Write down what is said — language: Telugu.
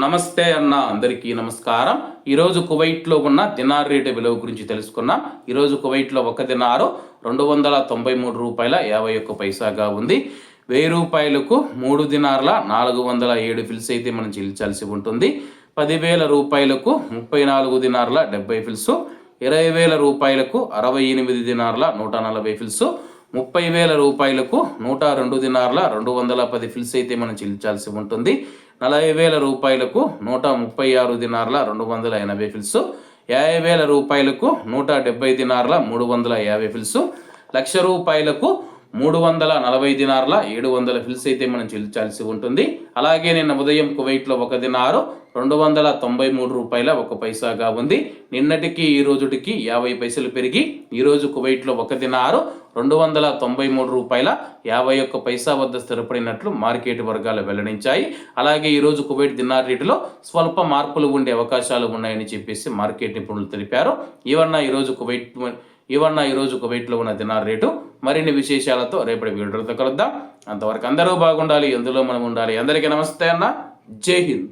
నమస్తే అన్న, అందరికీ నమస్కారం. ఈరోజు కువైట్లో ఉన్న దినార్ రేటు విలువ గురించి తెలుసుకున్నాం. ఈరోజు కువైట్లో ఒక దినారు 293 రూపాయల 51 పైసాగా ఉంది. 1000 రూపాయలకు 3 దినార్ల 407 ఫిల్స్ అయితే మనం చెల్లించాల్సి ఉంటుంది. 10,000 రూపాయలకు 34 దినార్ల 70 ఫిల్స్, 20,000 రూపాయలకు 68 దినార్ల 140 ఫిల్స్, 30,000 రూపాయలకు 102 దినార్ల 210 ఫిల్స్ అయితే మనం చెల్లించాల్సి ఉంటుంది. 40,000 రూపాయలకు 136 దినార్ల 280 ఫిల్స్, 50,000 రూపాయలకు 170 దినార్ల 350 ఫిల్స్, 1,00,000 రూపాయలకు 340 దినార్ల 700 ఫిల్స్ అయితే మనం చెల్లించాల్సి ఉంటుంది. అలాగే నిన్న ఉదయం కువైట్లో ఒక దినారు 293 రూపాయల 1 పైసాగా ఉంది. నిన్నటికి ఈ రోజుటికి 50 పైసలు పెరిగి ఈరోజు కువైట్లో ఒక దినారు 293 రూపాయల 51 పైసా వద్ద స్థిరపడినట్లు మార్కెట్ వర్గాలు వెల్లడించాయి. అలాగే ఈరోజు కువైట్ దినార్ రేటులో స్వల్ప మార్పులు ఉండే అవకాశాలు ఉన్నాయని చెప్పేసి మార్కెట్ నిపుణులు తెలిపారు. ఇవన్న ఈరోజు కువైట్లో ఉన్న దినార్ రేటు. మరిన్ని విశేషాలతో రేపటి వీడియోతో కలుద్దాం. అంతవరకు అందరూ బాగుండాలి, ఎందులో మనం ఉండాలి. అందరికీ నమస్తే అన్న, జై హింద్.